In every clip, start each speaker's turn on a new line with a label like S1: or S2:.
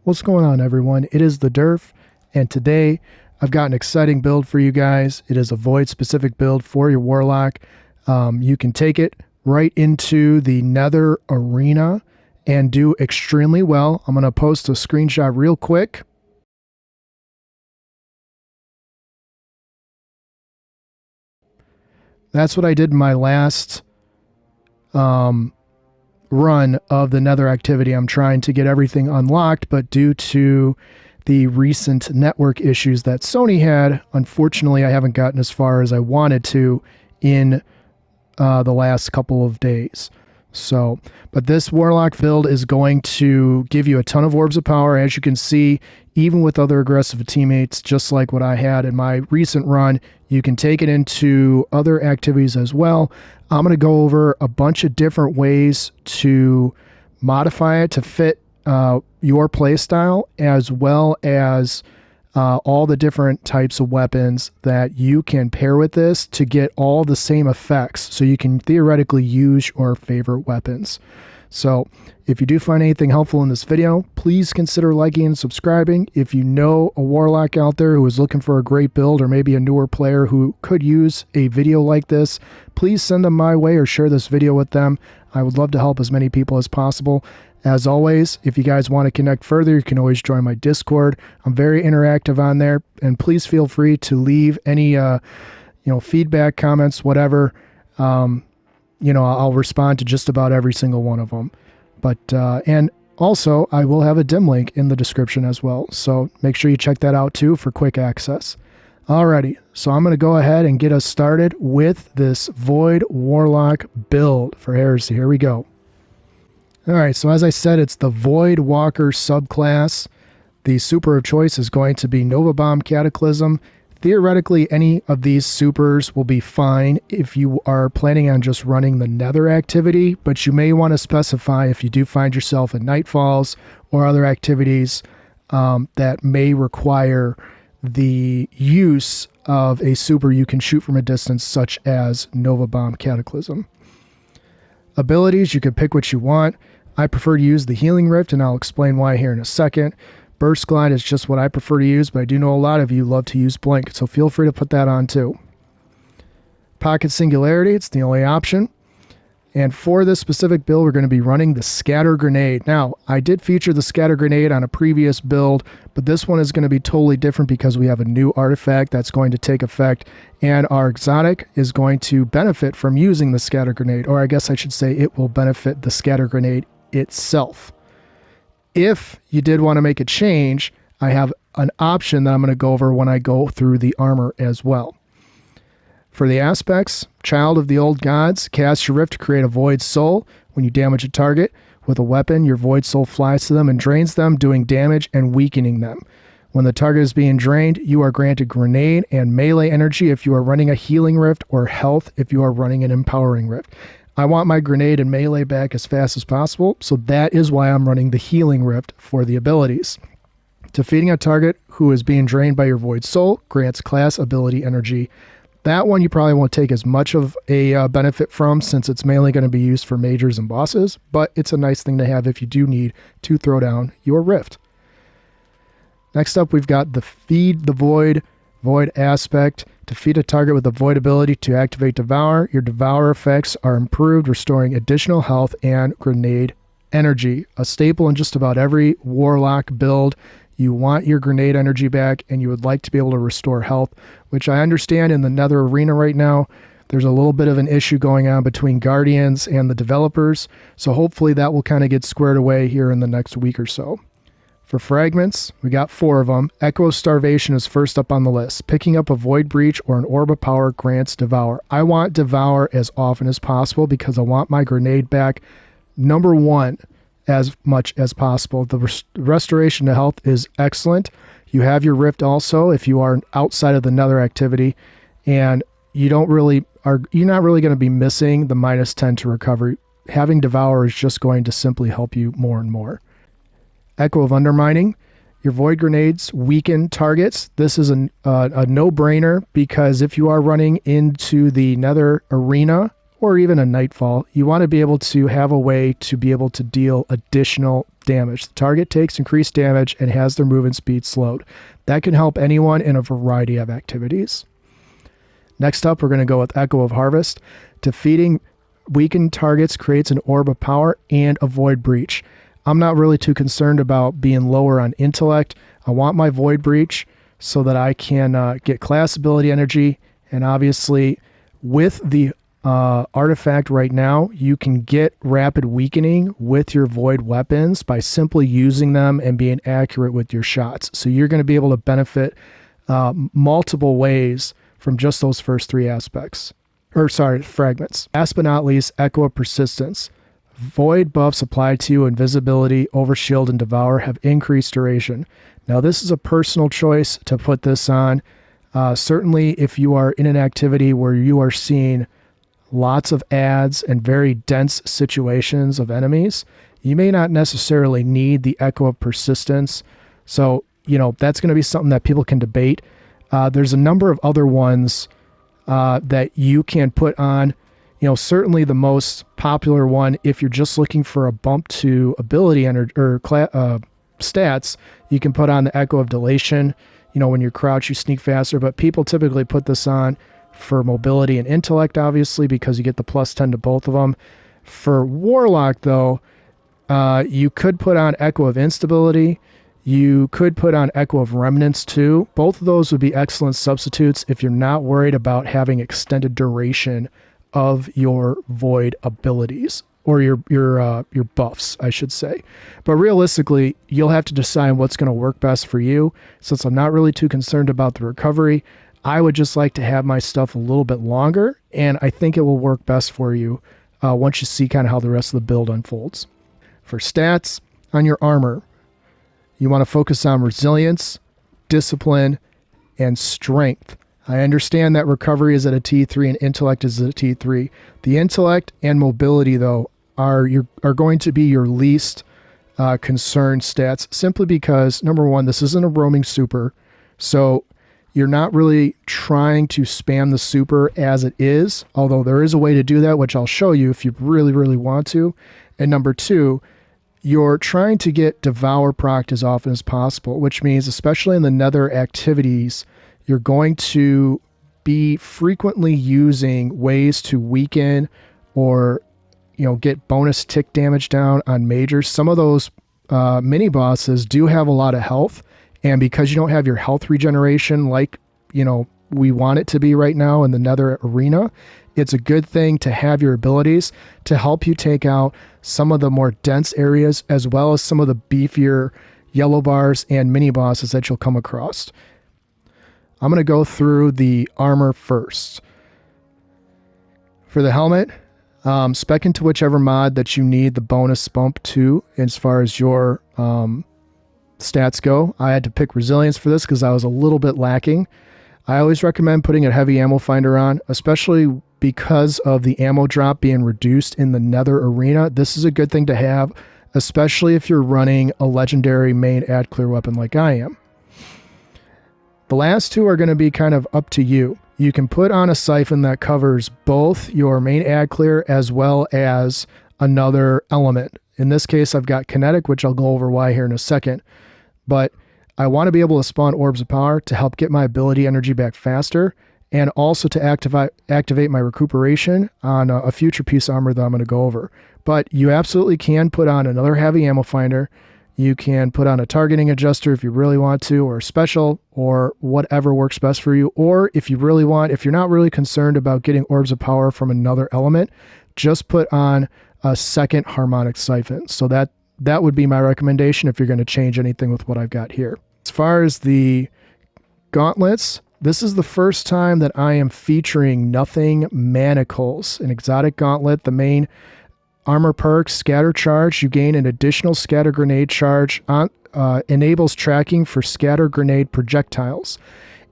S1: What's going on, everyone? It is the Derf, and today I've got an exciting build for you guys. It is a void specific build for your Warlock. You can take it right into the Nether Arena and do extremely well. I'm going to post a screenshot real quick. That's what I did in my last run of the Nether activity. I'm trying to get everything unlocked, but due to the recent network issues that Sony had, unfortunately I haven't gotten as far as I wanted to in the last couple of days. So, but this Warlock build is going to give you a ton of orbs of power, as you can see, even with other aggressive teammates, just like what I had in my recent run. You can take it into other activities as well. I'm going to go over a bunch of different ways to modify it to fit your playstyle, as well as all the different types of weapons that you can pair with this to get all the same effects, so you can theoretically use your favorite weapons. So if you do find anything helpful in this video, please consider liking and subscribing. If you know a Warlock out there who is looking for a great build, or maybe a newer player who could use a video like this, please send them my way or share this video with them. I would love to help as many people as possible. As always, if you guys want to connect further, you can always join my Discord. I'm very interactive on there, and please feel free to leave any feedback, comments, whatever. I'll respond to just about every single one of them. But and also, I will have a dim link in the description as well, so make sure you check that out too for quick access. Alrighty, so I'm going to go ahead and get us started with this Void Warlock build for Heresy. Here we go. Alright, so as I said, it's the Void Walker subclass. The super of choice is going to be Nova Bomb Cataclysm. Theoretically, any of these supers will be fine if you are planning on just running the Nether activity, but you may want to specify if you do find yourself in Nightfalls or other activities that may require the use of a super you can shoot from a distance, such as Nova Bomb Cataclysm. Abilities, you can pick what you want. I prefer to use the Healing Rift, and I'll explain why here in a second. Burst Glide is just what I prefer to use, but I do know a lot of you love to use Blink, so feel free to put that on too. Pocket Singularity, it's the only option. And for this specific build, we're going to be running the Scatter Grenade. Now, I did feature the Scatter Grenade on a previous build, but this one is going to be totally different because we have a new artifact that's going to take effect, and our exotic is going to benefit from using the Scatter Grenade, or I guess I should say it will benefit the Scatter Grenade itself. If you did want to make a change, I have an option that I'm going to go over when I go through the armor as well. For the aspects, Child of the Old Gods, cast your Rift to create a Void Soul. When you damage a target with a weapon, your Void Soul flies to them and drains them, doing damage and weakening them. When the target is being drained, you are granted grenade and melee energy if you are running a Healing Rift, or health if you are running an Empowering Rift. I want my grenade and melee back as fast as possible, so that is why I'm running the Healing Rift for the abilities. Defeating a target who is being drained by your Void Soul grants class ability energy. That one you probably won't take as much of a benefit from, since it's mainly going to be used for majors and bosses, but it's a nice thing to have if you do need to throw down your Rift. Next up, we've got the Feed the Void aspect. Defeat a target with a Void ability to activate Devour. Your Devour effects are improved, restoring additional health and grenade energy. A staple in just about every Warlock build. You want your grenade energy back, and you would like to be able to restore health, which I understand in the Nether Arena right now, there's a little bit of an issue going on between Guardians and the developers, so hopefully that will kind of get squared away here in the next week or so. For fragments, we got 4 of them. Echo Starvation is first up on the list. Picking up a Void Breach or an Orb of Power grants Devour. I want Devour as often as possible because I want my grenade back, number 1, as much as possible. The restoration to health is excellent. You have your Rift also if you are outside of the Nether activity, and you're not really going to be missing the -10 to recovery. Having Devour is just going to simply help you more and more. Echo of Undermining. Your Void Grenades weaken targets. This is a no-brainer, because if you are running into the Nether Arena or even a Nightfall, you want to be able to have a way to be able to deal additional damage. The target takes increased damage and has their movement speed slowed. That can help anyone in a variety of activities. Next up, we're going to go with Echo of Harvest. Defeating weakened targets creates an orb of power and a void breach. I'm not really too concerned about being lower on intellect. I want my void breach so that I can get class ability energy, and obviously with the artifact right now, you can get rapid weakening with your void weapons by simply using them and being accurate with your shots. So you're going to be able to benefit multiple ways from just those first three aspects. Fragments. Last but not least, Echo of Persistence. Void buffs applied to you, Invisibility, Overshield, and Devour have increased duration. Now this is a personal choice to put this on. Certainly if you are in an activity where you are seeing lots of adds and very dense situations of enemies, you may not necessarily need the Echo of Persistence. So, that's going to be something that people can debate. There's a number of other ones that you can put on. Certainly the most popular one, if you're just looking for a bump to ability stats, you can put on the Echo of Dilation. When you crouch, you sneak faster, but people typically put this on for mobility and intellect, obviously, because you get the +10 to both of them. For Warlock, though, you could put on Echo of Instability. You could put on Echo of Remnants too. Both of those would be excellent substitutes if you're not worried about having extended duration of your void abilities, or your buffs, I should say. But realistically, you'll have to decide what's going to work best for you. Since I'm not really too concerned about the recovery, I would just like to have my stuff a little bit longer, and I think it will work best for you once you see kind of how the rest of the build unfolds. For stats, on your armor, you want to focus on resilience, discipline, and strength. I understand that recovery is at a T3 and intellect is at a T3. The intellect and mobility, though, are going to be your least concerned stats, simply because, number one, this isn't a roaming super, so you're not really trying to spam the super as it is, although there is a way to do that, which I'll show you if you really, really want to. And number two, you're trying to get Devour procced as often as possible, which means, especially in the Nether activities, you're going to be frequently using ways to weaken or, get bonus tick damage down on majors. Some of those mini bosses do have a lot of health, and because you don't have your health regeneration like, we want it to be right now in the Nether arena, it's a good thing to have your abilities to help you take out some of the more dense areas, as well as some of the beefier yellow bars and mini bosses that you'll come across. I'm going to go through the armor first. For the helmet, spec into whichever mod that you need the bonus bump to as far as your stats go. I had to pick resilience for this because I was a little bit lacking. I always recommend putting a heavy ammo finder on, especially because of the ammo drop being reduced in the Nether arena. This is a good thing to have, especially if you're running a legendary main ad clear weapon like I am. The last two are going to be kind of up to you. You can put on a siphon that covers both your main ad clear as well as another element. In this case, I've got Kinetic, which I'll go over why here in a second. But I want to be able to spawn orbs of power to help get my ability energy back faster, and also to activate my recuperation on a future piece of armor that I'm going to go over. But you absolutely can put on another heavy ammo finder. You can put on a targeting adjuster if you really want to, or a special, or whatever works best for you. Or if you really want, if you're not really concerned about getting orbs of power from another element, just put on a second harmonic siphon. So that would be my recommendation if you're going to change anything with what I've got here. As far as the gauntlets, this is the first time that I am featuring nothing manacles. An exotic gauntlet, the main armor perk, scatter charge. You gain an additional scatter grenade charge, enables tracking for scatter grenade projectiles.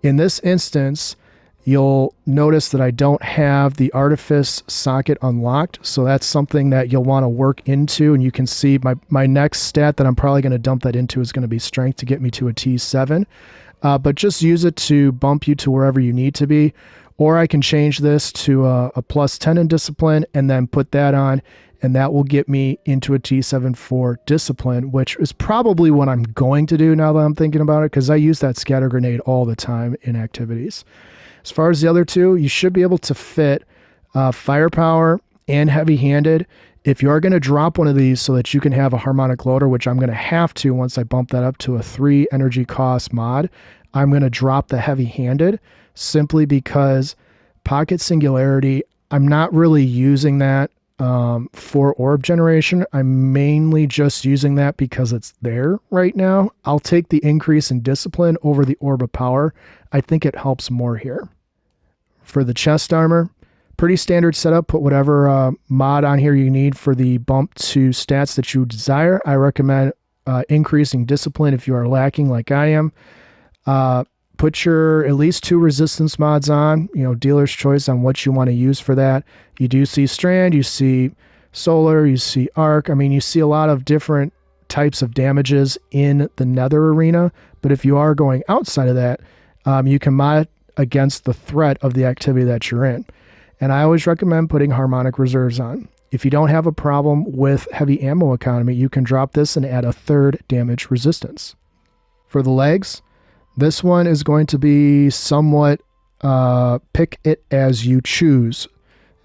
S1: In this instance, you'll notice that I don't have the artifice socket unlocked, so that's something that you'll want to work into, and you can see my next stat that I'm probably going to dump that into is going to be strength to get me to a T7. but just use it to bump you to wherever you need to be. Or I can change this to a plus 10 in discipline and then put that on, and that will get me into a T7 for discipline, which is probably what I'm going to do now that I'm thinking about it, because I use that scatter grenade all the time in activities. As far as the other two, you should be able to fit firepower and heavy-handed. If you are going to drop one of these so that you can have a harmonic loader, which I'm going to have to once I bump that up to a 3 energy cost mod, I'm going to drop the heavy-handed simply because Pocket Singularity, I'm not really using that for orb generation. I'm mainly just using that because it's there right now. I'll take the increase in discipline over the orb of power. I think it helps more here. For the chest armor, pretty standard setup. Put whatever mod on here you need for the bump to stats that you desire. I recommend increasing discipline if you are lacking like I am. Put your at least 2 resistance mods on, dealer's choice on what you want to use for that. You do see strand, you see solar, you see arc. I mean, you see a lot of different types of damages in the nether arena, but if you are going outside of that, you can mod against the threat of the activity that you're in. And I always recommend putting harmonic reserves on. If you don't have a problem with heavy ammo economy, you can drop this and add a 3rd damage resistance. For the legs, this one is going to be somewhat pick it as you choose,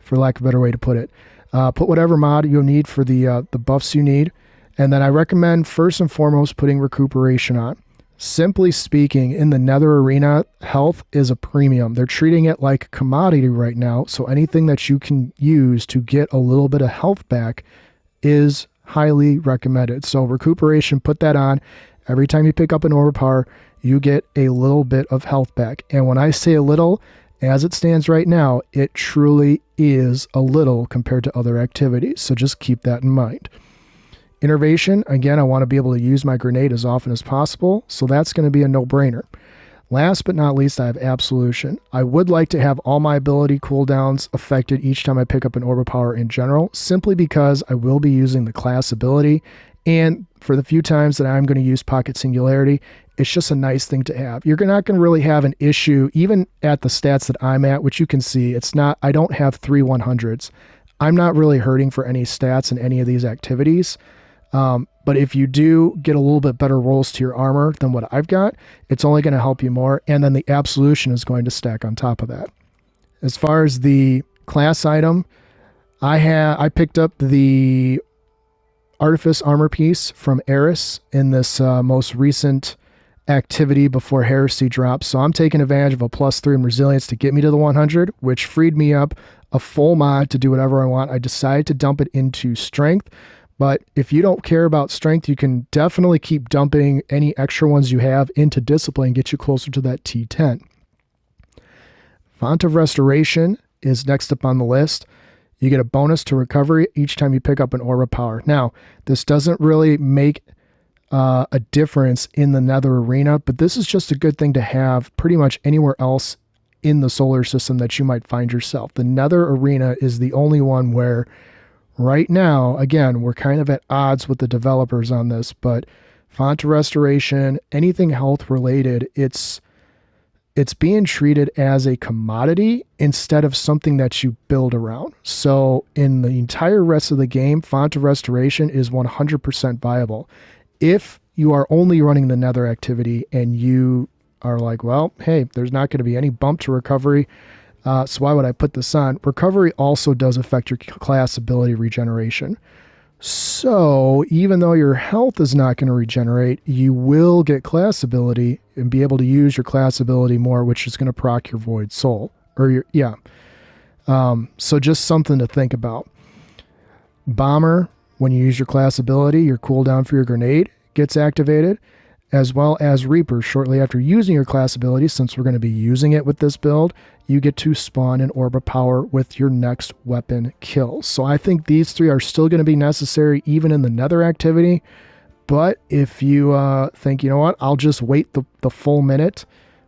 S1: for lack of a better way to put it. Put whatever mod you'll need for the buffs you need. And then I recommend first and foremost putting recuperation on. Simply speaking, in the nether arena, health is a premium. They're treating it like a commodity right now, so anything that you can use to get a little bit of health back is highly recommended. So recuperation, put that on. Every time you pick up an overpower, you get a little bit of health back. And when I say a little, as it stands right now, it truly is a little compared to other activities. So just keep that in mind. Innervation, again, I want to be able to use my grenade as often as possible, so that's going to be a no-brainer. Last but not least, I have Absolution. I would like to have all my ability cooldowns affected each time I pick up an orb of power in general, simply because I will be using the class ability, and for the few times that I'm going to use Pocket Singularity, it's just a nice thing to have. You're not going to really have an issue, even at the stats that I'm at, which you can see, I don't have 3 100s. I'm not really hurting for any stats in any of these activities. But if you do get a little bit better rolls to your armor than what I've got, it's only going to help you more. And then the Absolution is going to stack on top of that. As far as the class item, I picked up the Artifice armor piece from Eris in this most recent activity before Heresy drops. So I'm taking advantage of a +3 in resilience to get me to the 100, which freed me up a full mod to do whatever I want. I decided to dump it into strength. But if you don't care about strength, you can definitely keep dumping any extra ones you have into discipline and get you closer to that T10. Font of Restoration is next up on the list. You get a bonus to recovery each time you pick up an Orb of Power. Now, this doesn't really make a difference in the nether arena, but this is just a good thing to have pretty much anywhere else in the solar system that you might find yourself. The nether arena is the only one where right now, again, we're kind of at odds with the developers on this, but Font of Restoration, anything health related, it's being treated as a commodity instead of something that you build around. So in the entire rest of the game, Font of Restoration is 100% viable. If you are only running the nether activity and you are like, well, hey, there's not going to be any bump to recovery, so why would I put this on? Recovery also does affect your class ability regeneration. So even though your health is not going to regenerate, you will get class ability and be able to use your class ability more, which is going to proc your Void Soul. So just something to think about. Bomber, when you use your class ability, your cooldown for your grenade gets activated, as well as Reaper. Shortly after using your class ability, since we're going to be using it with this build, you get to spawn an Orb of Power with your next weapon kill. So I think these three are still going to be necessary even in the nether activity. But if you think, you know what, I'll just wait the full minute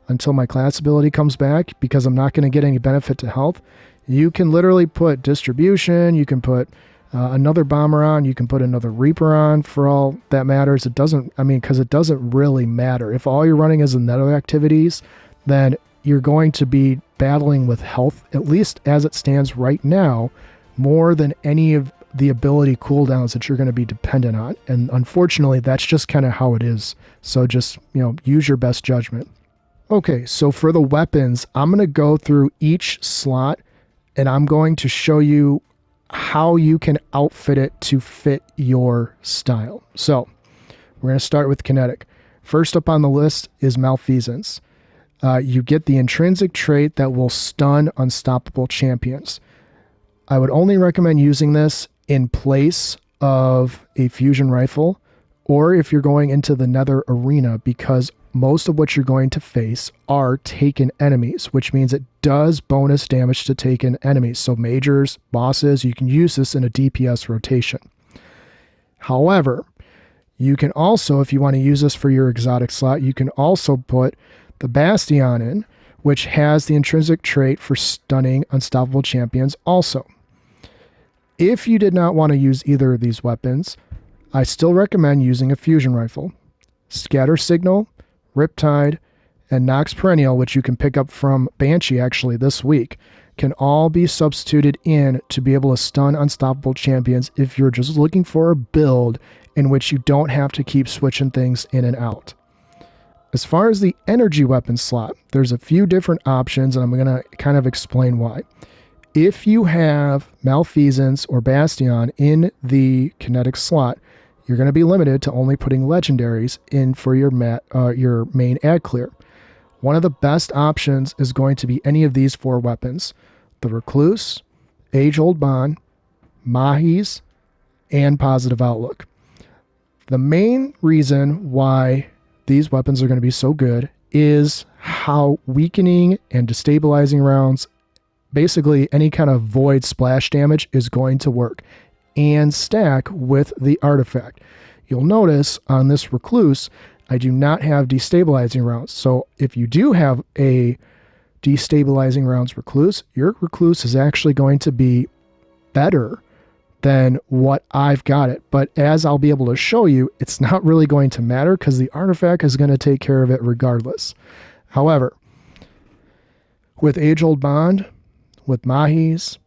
S1: until my class ability comes back because I'm not going to get any benefit to health, you can literally put Distribution, you can put Another bomber on, you can put another Reaper on for all that matters. It doesn't, I mean, because it doesn't really matter. If all you're running is the nether activities, then you're going to be battling with health, at least as it stands right now, more than any of the ability cooldowns that you're going to be dependent on. And unfortunately, that's just kind of how it is. So just, use your best judgment. Okay, so for the weapons, I'm going to go through each slot and I'm going to show you how you can outfit it to fit your style. So we're going to start with Kinetic. First up on the list is Malfeasance. You get the intrinsic trait that will stun unstoppable champions. I would only recommend using this in place of a fusion rifle, or if you're going into the nether arena, because most of what you're going to face are taken enemies, which means it does bonus damage to taken enemies. So majors, bosses, you can use this in a DPS rotation. However, you can also, if you want to use this for your exotic slot, you can also put the Bastion in, which has the intrinsic trait for stunning unstoppable champions also. If you did not want to use either of these weapons, I still recommend using a fusion rifle. Scatter Signal, Riptide, and Nox Perennial, which you can pick up from Banshee actually this week, can all be substituted in to be able to stun unstoppable champions if you're just looking for a build in which you don't have to keep switching things in and out. As far as the energy weapon slot, there's a few different options, and I'm going to kind of explain why. If you have Malfeasance or Bastion in the Kinetic slot, you're going to be limited to only putting legendaries in for your main ad clear. One of the best options is going to be any of these four weapons: the Recluse, Age-Old Bond, Mahis, and Positive Outlook. The main reason why these weapons are going to be so good is how weakening and destabilizing rounds, basically any kind of void splash damage, is going to work and stack with the artifact. You'll notice on this Recluse, I do not have destabilizing rounds. So if you do have a destabilizing rounds Recluse, your Recluse is actually going to be better than what I've got it. But as I'll be able to show you, it's not really going to matter because the artifact is going to take care of it regardless. However, with Age-Old Bond, with Mahis,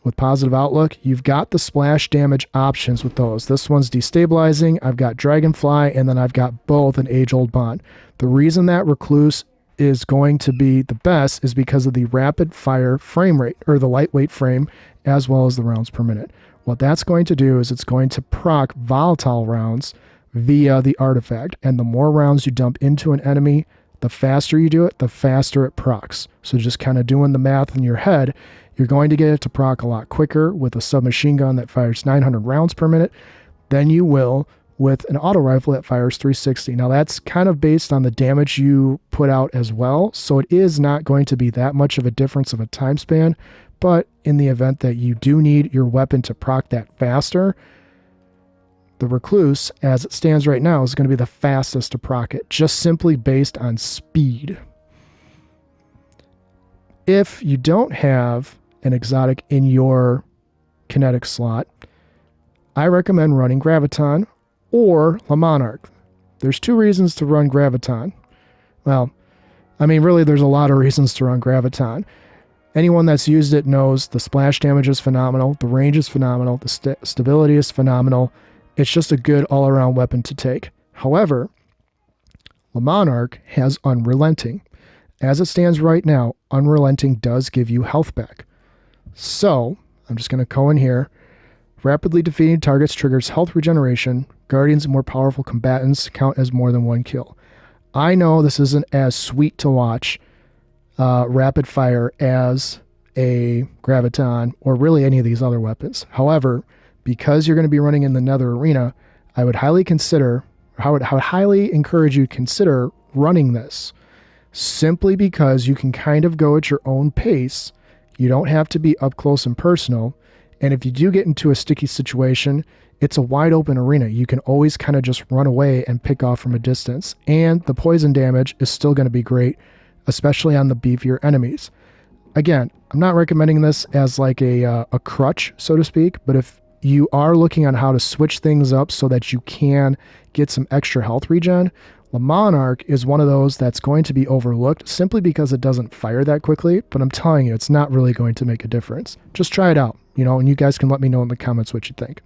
S1: with Positive Outlook, you've got the splash damage options with those. This one's destabilizing, I've got Dragonfly, and then I've got both an Age-Old Bond. The reason that Recluse is going to be the best is because of the rapid fire frame rate, or the lightweight frame, as well as the rounds per minute. What that's going to do is it's going to proc volatile rounds via the artifact, and the more rounds you dump into an enemy, the faster you do it, the faster it procs. So just kind of doing the math in your head, you're going to get it to proc a lot quicker with a submachine gun that fires 900 rounds per minute than you will with an auto rifle that fires 360. Now that's kind of based on the damage you put out as well, so it is not going to be that much of a difference of a time span, but in the event that you do need your weapon to proc that faster, the Recluse, as it stands right now, is going to be the fastest to proc it, just simply based on speed. If you don't have an exotic in your Kinetic slot, I recommend running Graviton or Le Monarch. There's two reasons to run Graviton. Well, I mean, really, there's a lot of reasons to run Graviton. Anyone that's used it knows the splash damage is phenomenal, the range is phenomenal, the stability is phenomenal. It's just a good all-around weapon to take. However, Le Monarch has Unrelenting. As it stands right now, Unrelenting does give you health back. So, I'm just going to go in here. Rapidly defeating targets triggers health regeneration. Guardians and more powerful combatants count as more than one kill. I know this isn't as sweet to watch rapid fire as a Graviton or really any of these other weapons. However, because you're going to be running in the Nether Arena, I would highly encourage you to consider running this, simply because you can kind of go at your own pace. You don't have to be up close and personal, and if you do get into a sticky situation, it's a wide open arena. You can always kind of just run away and pick off from a distance, and the poison damage is still going to be great, especially on the beefier enemies. Again, I'm not recommending this as like a crutch, so to speak, but if you are looking on how to switch things up so that you can get some extra health regen, the Monarch is one of those that's going to be overlooked simply because it doesn't fire that quickly, but I'm telling you, it's not really going to make a difference. Just try it out, and you guys can let me know in the comments what you think.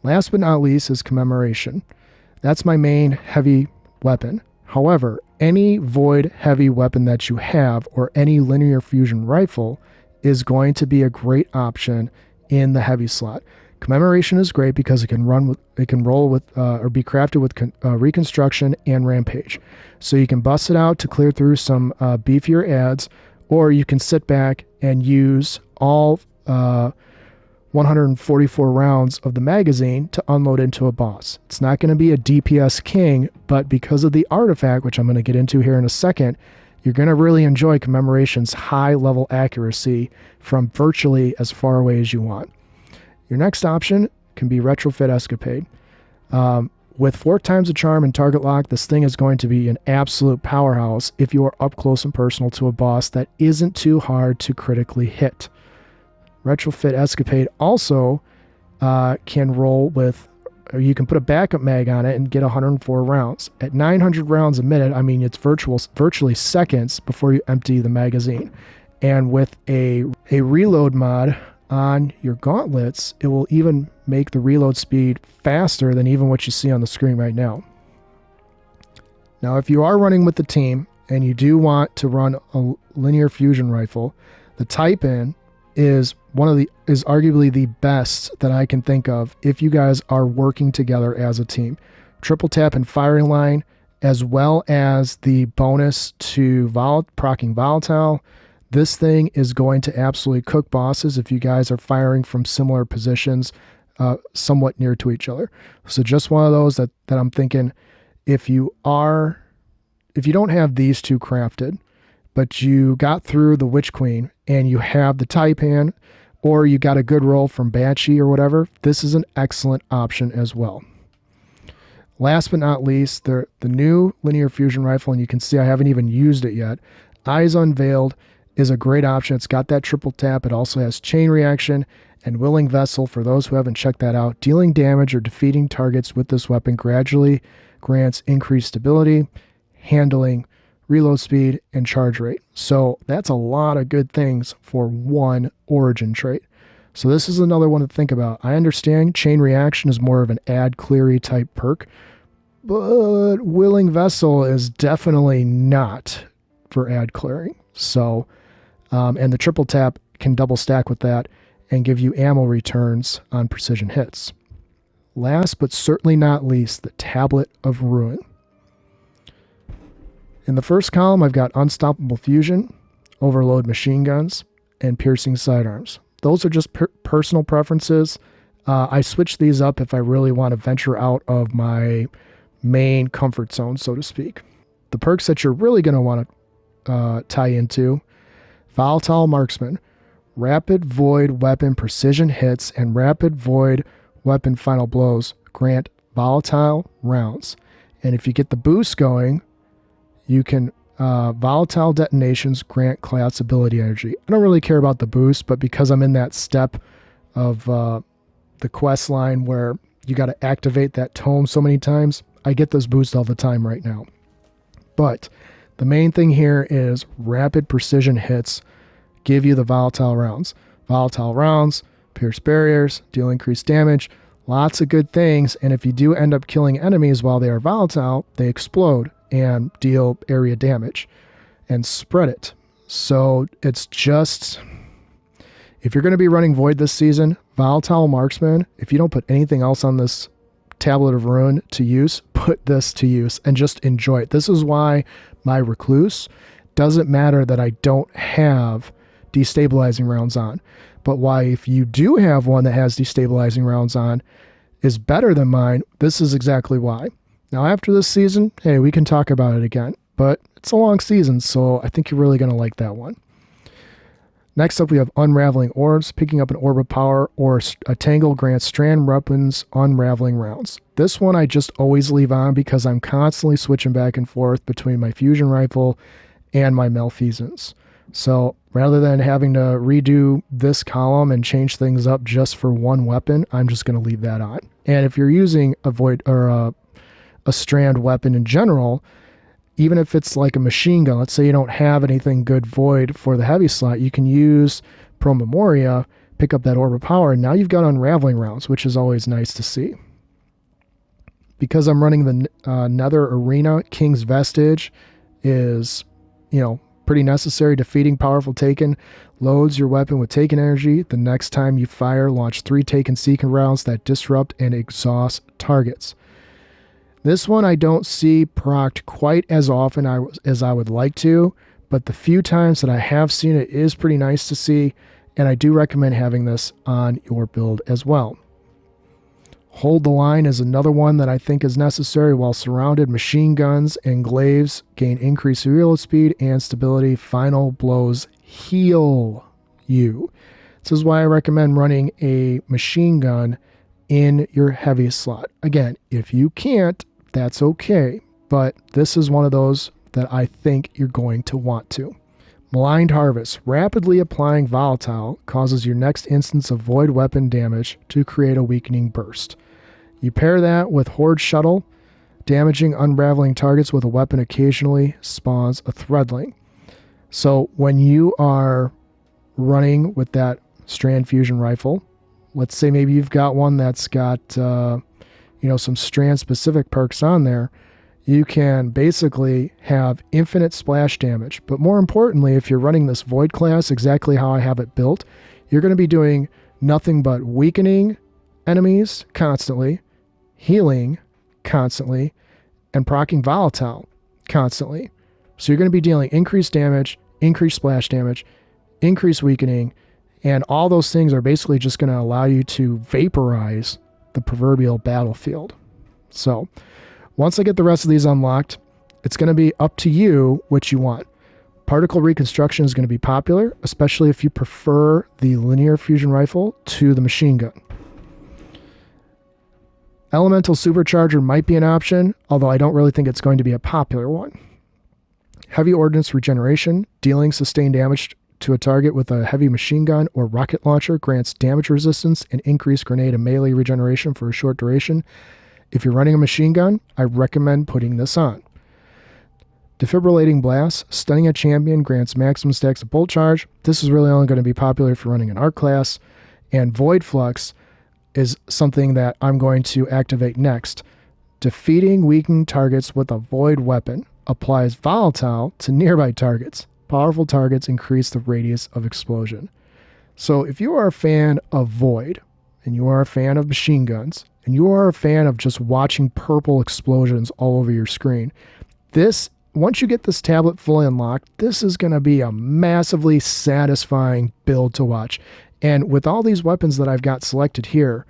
S1: Last but not least is Commemoration. That's my main heavy weapon. However, any void heavy weapon that you have or any linear fusion rifle is going to be a great option in the heavy slot. Commemoration is great because it can roll with or be crafted with Reconstruction and Rampage. So you can bust it out to clear through some beefier adds, or you can sit back and use all 144 rounds of the magazine to unload into a boss. It's not going to be a DPS king, but because of the artifact, which I'm going to get into here in a second, you're going to really enjoy Commemoration's high level accuracy from virtually as far away as you want. Your next option can be Retrofit Escapade. With 4 times the charm and target lock, this thing is going to be an absolute powerhouse if you are up close and personal to a boss that isn't too hard to critically hit. Retrofit Escapade also can roll with, or you can put a backup mag on it and get 104 rounds. At 900 rounds a minute, I mean, it's virtually seconds before you empty the magazine. And with a reload mod on your gauntlets, it will even make the reload speed faster than even what you see on the screen right now. Now, if you are running with the team and you do want to run a linear fusion rifle, the Type In is arguably the best that I can think of if you guys are working together as a team. Triple tap and firing line, as well as the bonus to proccing Volatile. This thing is going to absolutely cook bosses if you guys are firing from similar positions, somewhat near to each other. So just one of those that I'm thinking, if you don't have these two crafted, but you got through the Witch Queen and you have the Taipan, or you got a good roll from Banshee or whatever, this is an excellent option as well. Last but not least, the new linear fusion rifle, and you can see I haven't even used it yet. Eyes Unveiled is a great option. It's got that triple tap. It also has chain reaction and Willing Vessel. For those who haven't checked that out, dealing damage or defeating targets with this weapon gradually grants increased stability, handling, reload speed, and charge rate. So that's a lot of good things for one origin trait. So this is another one to think about. I understand chain reaction is more of an add cleary type perk, but Willing Vessel is definitely not for add clearing. So, and the triple tap can double stack with that and give you ammo returns on precision hits. Last but certainly not least, the Tablet of Ruin. In the first column, I've got Unstoppable Fusion, Overload Machine Guns, and Piercing Sidearms. Those are just personal preferences. I switch these up if I really want to venture out of my main comfort zone, so to speak. The perks that you're really going to want to tie into: Volatile Marksman, Rapid Void Weapon Precision Hits, and Rapid Void Weapon Final Blows grant volatile rounds. And if you get the boost going, you can volatile detonations grant class ability energy. I don't really care about the boost, but because I'm in that step of the quest line where you got to activate that tome so many times, I get this boost all the time right now. But the main thing here is rapid precision hits give you the volatile rounds. Volatile rounds pierce barriers, deal increased damage, lots of good things. And if you do end up killing enemies while they are volatile, they explode and deal area damage and spread it. So it's just, if you're going to be running Void this season, Volatile Marksman, if you don't put anything else on this Tablet of Ruin to use, put this to use and just enjoy it. This is why my Recluse doesn't matter that I don't have destabilizing rounds on, but why if you do have one that has destabilizing rounds on is better than mine. This is exactly why. Now, after this season, hey, we can talk about it again, but it's a long season, so I think you're really going to like that one. Next up, we have Unraveling Orbs. Picking up an Orb of Power or a Tangle grants strand weapons unraveling rounds. This one I just always leave on because I'm constantly switching back and forth between my fusion rifle and my malfeasance. So rather than having to redo this column and change things up just for one weapon, I'm just going to leave that on. And if you're using a void or a strand weapon in general, even if it's like a machine gun, let's say you don't have anything good void for the heavy slot, you can use Pro Memoria, pick up that Orb of Power, and now you've got unraveling rounds, which is always nice to see. Because I'm running the Nether Arena, King's Vestige is, pretty necessary. Defeating powerful Taken loads your weapon with Taken energy. The next time you fire, launch 3 Taken Seeking rounds that disrupt and exhaust targets. This one I don't see procced quite as often as I would like to, but the few times that I have seen it is pretty nice to see, and I do recommend having this on your build as well. Hold the Line is another one that I think is necessary. While surrounded, machine guns and glaives gain increased reload speed and stability. Final blows heal you. This is why I recommend running a machine gun in your heavy slot. Again, if you can't, that's okay, but this is one of those that I think you're going to want to. Maligned Harvest. Rapidly applying Volatile causes your next instance of void weapon damage to create a weakening burst. You pair that with Horde Shuttle. Damaging unraveling targets with a weapon occasionally spawns a Threadling. So when you are running with that Strand Fusion Rifle, let's say maybe you've got one that's got some strand-specific perks on there, you can basically have infinite splash damage. But more importantly, if you're running this Void class exactly how I have it built, you're going to be doing nothing but weakening enemies constantly, healing constantly, and proccing Volatile constantly. So you're going to be dealing increased damage, increased splash damage, increased weakening, and all those things are basically just going to allow you to vaporize the proverbial battlefield. So once I get the rest of these unlocked, it's going to be up to you what you want. Particle Reconstruction is going to be popular, especially if you prefer the linear fusion rifle to the machine gun. Elemental Supercharger might be an option, although I don't really think it's going to be a popular one. Heavy Ordnance Regeneration. Dealing sustained damage to a target with a heavy machine gun or rocket launcher grants damage resistance and increased grenade and melee regeneration for a short duration. If you're running a machine gun, I recommend putting this on. Defibrillating Blast. Stunning a champion grants maximum stacks of bolt charge. This is really only going to be popular if you're running an arc class. And Void Flux is something that I'm going to activate next. Defeating weakened targets with a void weapon applies Volatile to nearby targets. Powerful targets increase the radius of explosion. So if you are a fan of Void, and you are a fan of machine guns, and you are a fan of just watching purple explosions all over your screen, once you get this tablet fully unlocked, this is going to be a massively satisfying build to watch. And with all these weapons that I've got selected here,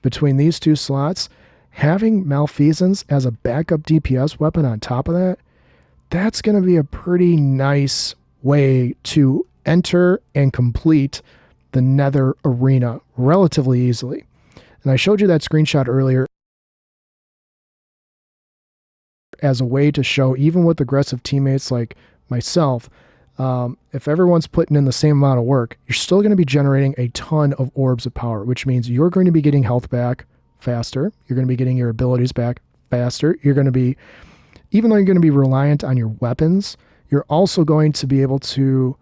S1: between these two slots, having Malfeasance as a backup DPS weapon on top of that, that's going to be a pretty nice way to enter and complete the Nether Arena relatively easily. And I showed you that screenshot earlier as a way to show, even with aggressive teammates like myself, if everyone's putting in the same amount of work, you're still going to be generating a ton of orbs of power, which means you're going to be getting health back faster. You're going to be getting your abilities back faster. You're going to be, even though you're going to be reliant on your weapons, you're also going to be able to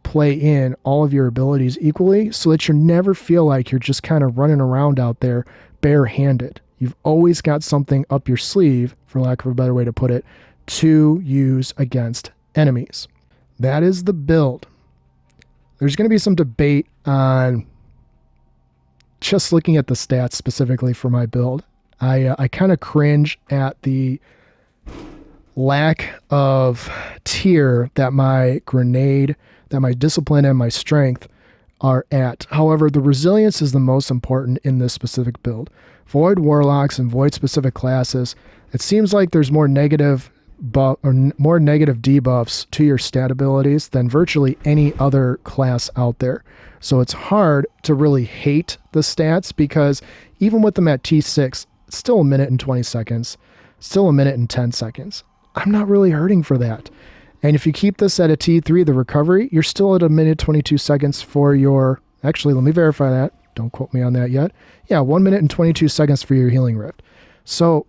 S1: play in all of your abilities equally so that you never feel like you're just kind of running around out there barehanded. You've always got something up your sleeve, for lack of a better way to put it, to use against enemies. That is the build. There's going to be some debate on just looking at the stats specifically for my build. I kind of cringe at the lack of tier that my grenade, that my discipline and my strength are at. However, the resilience is the most important in this specific build. Void Warlocks and Void specific classes, it seems like there's more negative debuffs to your stat abilities than virtually any other class out there. So it's hard to really hate the stats because even with them at T6, it's still a minute and 20 seconds, still a minute and 10 seconds. I'm not really hurting for that. And if you keep this at a T3, the recovery, you're still at 1 minute 22 seconds for your... Actually, let me verify that. Don't quote me on that yet. Yeah, 1 minute and 22 seconds for your healing rift. So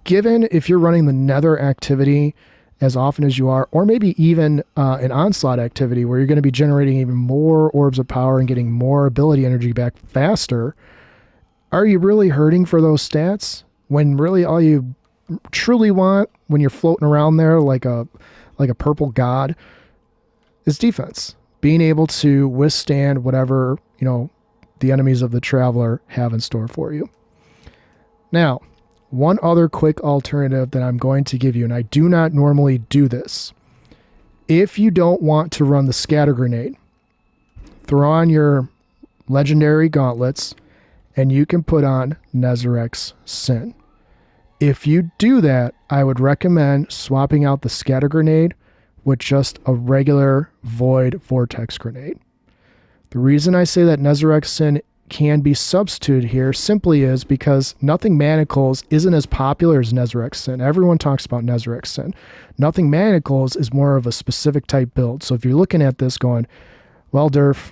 S1: given if you're running the nether activity as often as you are, or maybe even an onslaught activity where you're going to be generating even more orbs of power and getting more ability energy back faster, are you really hurting for those stats when really all you truly want when you're floating around there like a purple god is defense? Being able to withstand whatever, you know, the enemies of the Traveler have in store for you. Now, one other quick alternative that I'm going to give you, and I do not normally do this. If you don't want to run the scatter grenade, throw on your legendary gauntlets, and you can put on Nezarec Sin. If you do that, I would recommend swapping out the scatter grenade with just a regular void vortex grenade. The reason I say that Nezarec Sin can be substituted here simply is because Nothing Manacles isn't as popular as Nezarec Sin. Everyone talks about Nezarec Sin. Nothing Manacles is more of a specific type build. So if you're looking at this going, well, Durf,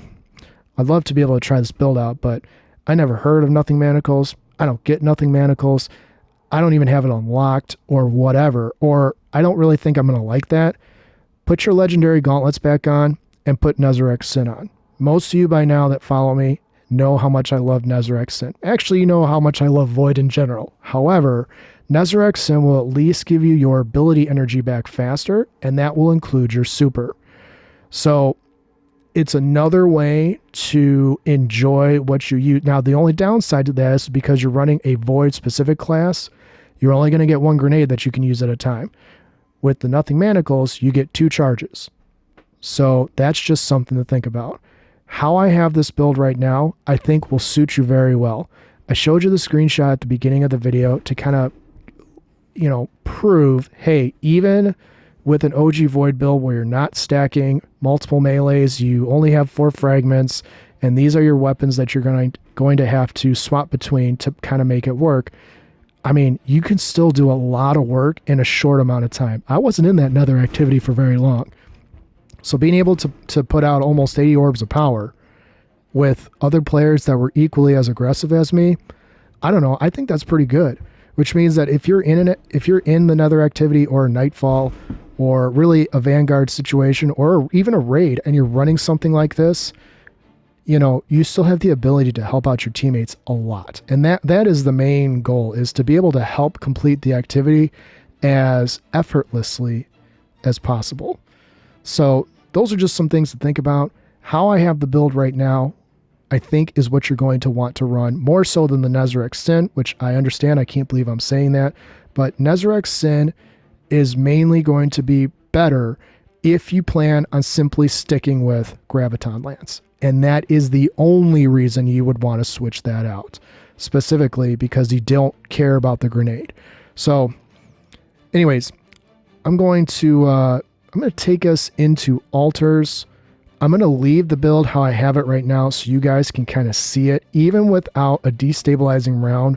S1: I'd love to be able to try this build out, but I never heard of Nothing Manacles. I don't get Nothing Manacles. I don't even have it unlocked or whatever, or I don't really think I'm going to like that. Put your legendary gauntlets back on and put Nezarec Sin on. Most of you by now that follow me know how much I love Nezarec Sin. Actually, you know how much I love Void in general. However, Nezarec Sin will at least give you your ability energy back faster, and that will include your super. So it's another way to enjoy what you use. Now, the only downside to that is because you're running a Void specific class, you're only going to get one grenade that you can use at a time. With the Nothing Manacles, you get 2 charges. So that's just something to think about. How I have this build right now, I think will suit you very well. I showed you the screenshot at the beginning of the video to kind of, you know, prove, hey, even with an OG Void build where you're not stacking multiple melees, you only have 4 fragments, and these are your weapons that you're going to have to swap between to kind of make it work. I mean, you can still do a lot of work in a short amount of time. I wasn't in that nether activity for very long. So being able to put out almost 80 orbs of power with other players that were equally as aggressive as me, I don't know, I think that's pretty good. Which means that if you're in the nether activity or a nightfall or really a vanguard situation or even a raid and you're running something like this, you know, you still have the ability to help out your teammates a lot. And that is the main goal, is to be able to help complete the activity as effortlessly as possible. So those are just some things to think about. How I have the build right now, I think, is what you're going to want to run, more so than the Nezarec Sin, which I understand. I can't believe I'm saying that. But Nezarec Sin is mainly going to be better if you plan on simply sticking with Graviton Lance. And that is the only reason you would want to switch that out, specifically because you don't care about the grenade. So anyways, I'm going to take us into altars. I'm going to leave the build how I have it right now so you guys can kind of see it. Even without a destabilizing round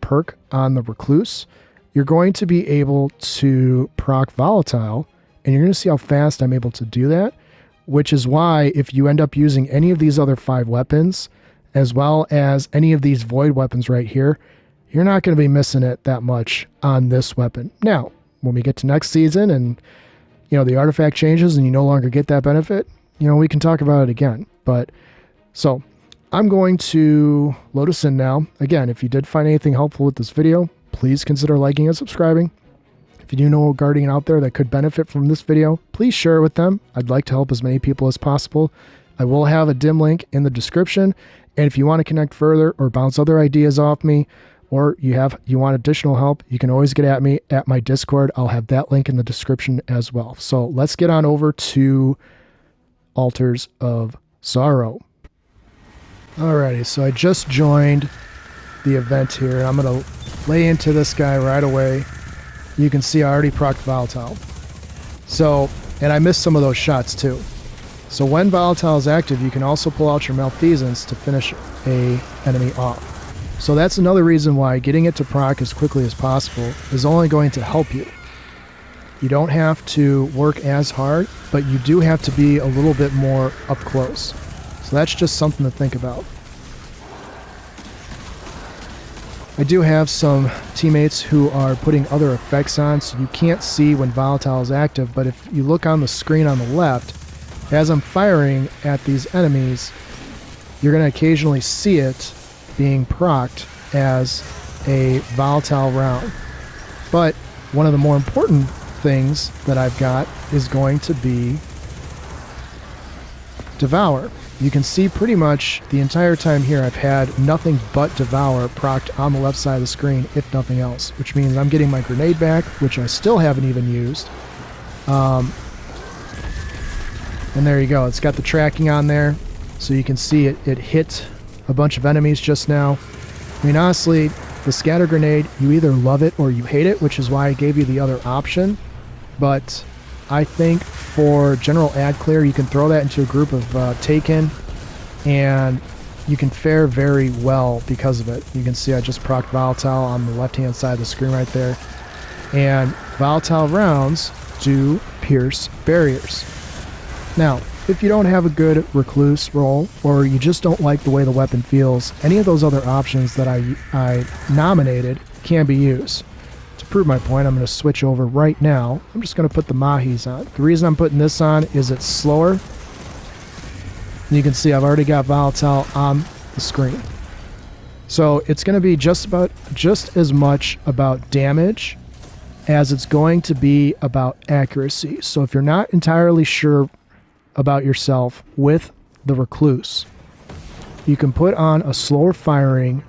S1: perk on the Recluse, you're going to be able to proc Volatile, and you're going to see how fast I'm able to do that, which is why if you end up using any of these other 5 weapons, as well as any of these Void weapons right here, you're not going to be missing it that much on this weapon. Now, when we get to next season and you know, the artifact changes and you no longer get that benefit, you know, we can talk about it again. But so I'm going to load us in now. Again, if you did find anything helpful with this video, please consider liking and subscribing. If you do know a Guardian out there that could benefit from this video, please share it with them. I'd like to help as many people as possible. I will have a dim link in the description. And if you want to connect further or bounce other ideas off me, or you want additional help, you can always get at me at my Discord. I'll have that link in the description as well. So let's get on over to Altars of Sorrow. Alrighty, so I just joined the event here. I'm going to lay into this guy right away. You can see I already procced Volatile. So, and I missed some of those shots too. So when Volatile is active, you can also pull out your Malfeasance to finish a enemy off. So that's another reason why getting it to proc as quickly as possible is only going to help you. You don't have to work as hard, but you do have to be a little bit more up close. So that's just something to think about. I do have some teammates who are putting other effects on, so you can't see when Volatile is active, but if you look on the screen on the left, as I'm firing at these enemies, you're going to occasionally see it being procced as a Volatile round. But one of the more important things that I've got is going to be Devour. You can see pretty much the entire time here I've had nothing but Devour procced on the left side of the screen, if nothing else, which means I'm getting my grenade back, which I still haven't even used. And there you go. It's got the tracking on there, so you can see it hit a bunch of enemies just now. I mean, honestly, the scatter grenade, you either love it or you hate it, which is why I gave you the other option. But I think for general ad clear, you can throw that into a group of Taken, and you can fare very well because of it. You can see I just procced Volatile on the left-hand side of the screen right there. And Volatile rounds do pierce barriers. Now, if you don't have a good Recluse roll, or you just don't like the way the weapon feels, any of those other options that I nominated can be used. To prove my point, I'm going to switch over right now. I'm just going to put the Mahis on. The reason I'm putting this on is it's slower. And you can see I've already got Volatile on the screen. So it's going to be just as much about damage as it's going to be about accuracy. So if you're not entirely sure about yourself with the Recluse, you can put on a slower firing,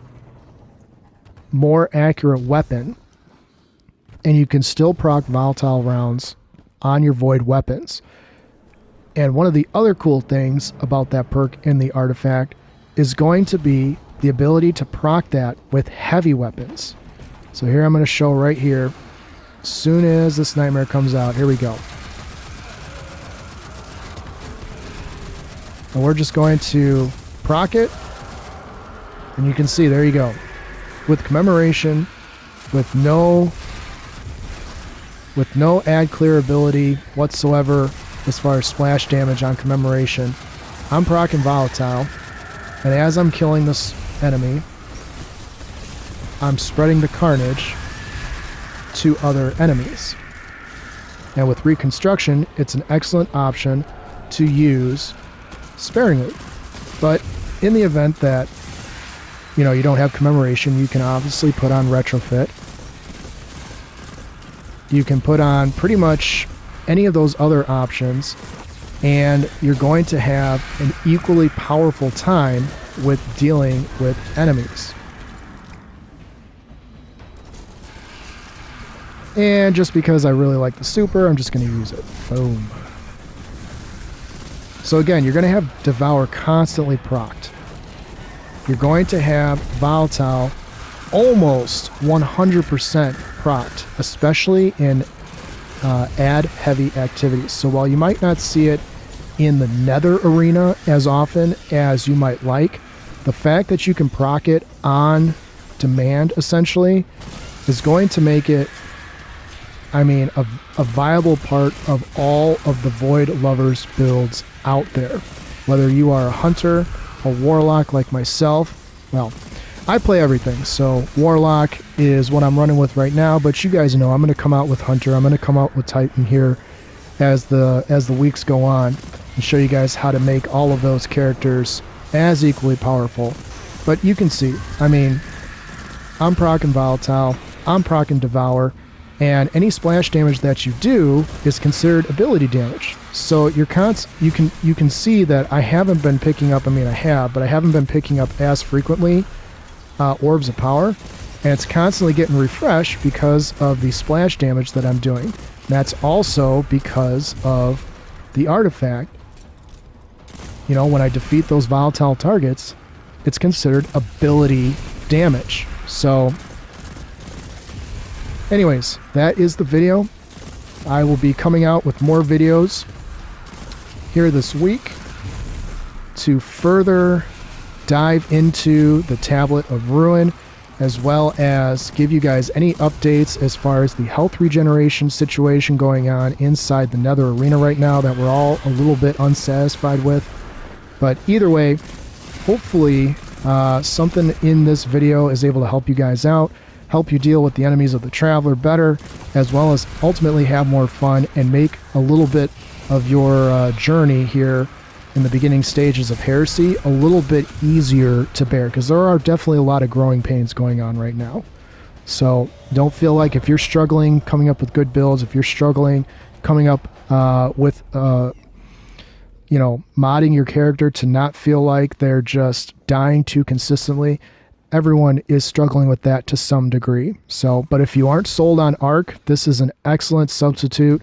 S1: more accurate weapon, and you can still proc Volatile rounds on your void weapons. And one of the other cool things about that perk in the artifact is going to be the ability to proc that with heavy weapons. So here I'm going to show right here, as soon as this Nightmare comes out, here we go. And we're just going to proc it, and you can see, there you go. With Commemoration, with no ad clear ability whatsoever as far as splash damage on Commemoration, I'm proccing Volatile, and as I'm killing this enemy, I'm spreading the carnage to other enemies. And with Reconstruction, it's an excellent option to use sparingly. But in the event that you don't have Commemoration, you can obviously put on Retrofit. You can put on pretty much any of those other options, and you're going to have an equally powerful time with dealing with enemies. And just because I really like the super, I'm just going to use it. Boom. So again, you're going to have Devour constantly procced. You're going to have Volatile almost 100% procced, especially in ad heavy activities. So while you might not see it in the Nether arena as often as you might like, the fact that you can proc it on demand essentially is going to make it, I mean, a viable part of all of the Void Lovers builds out there. Whether you are a Hunter, a Warlock like myself, well, I play everything, so Warlock is what I'm running with right now, but you guys know I'm going to come out with Hunter, I'm going to come out with Titan here as the weeks go on, and show you guys how to make all of those characters as equally powerful. But you can see, I mean, I'm proccing Volatile, I'm proccing Devour, and any splash damage that you do is considered ability damage. So you can see that I haven't been picking up, I mean I have, but I haven't been picking up as frequently Orbs of Power, and it's constantly getting refreshed because of the splash damage that I'm doing. That's also because of the artifact. When I defeat those volatile targets, it's considered ability damage. So anyways, that is the video. I will be coming out with more videos here this week to further dive into the Tablet of Ruin, as well as give you guys any updates as far as the health regeneration situation going on inside the Nether Arena right now that we're all a little bit unsatisfied with. But either way, hopefully something in this video is able to help you guys out, help you deal with the enemies of the Traveler better, as well as ultimately have more fun and make a little bit of your journey here in the beginning stages of Heresy a little bit easier to bear, because there are definitely a lot of growing pains going on right now. So don't feel like if you're struggling coming up with good builds, if you're struggling coming up with you know, modding your character to not feel like they're just dying too consistently. Everyone is struggling with that to some degree. So, but if you aren't sold on Arc, this is an excellent substitute,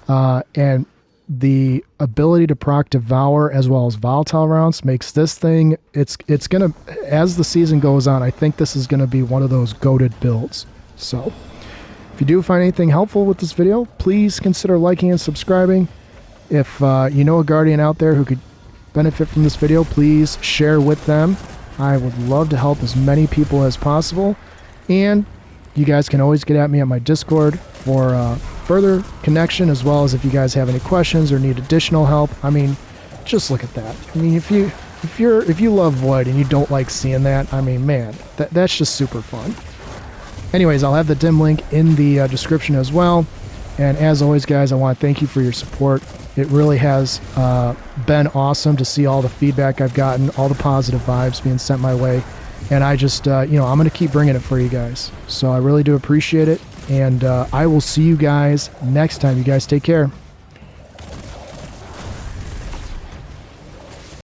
S1: and the ability to proc Devour as well as Volatile rounds makes this thing, it's gonna, as the season goes on, I think this is gonna be one of those goated builds. So if you do find anything helpful with this video, please consider liking and subscribing. If you know a Guardian out there who could benefit from this video, please share with them. I would love to help as many people as possible. And you guys can always get at me on my Discord for further connection, as well as if you guys have any questions or need additional help. I mean, just look at that. I mean, if you love Void and you don't like seeing that, I mean, man, that's just super fun. Anyways, I'll have the dim link in the description as well. And as always, guys, I want to thank you for your support. It really has been awesome to see all the feedback I've gotten, all the positive vibes being sent my way. And I just, you know, I'm going to keep bringing it for you guys. So I really do appreciate it. And I will see you guys next time. You guys take care.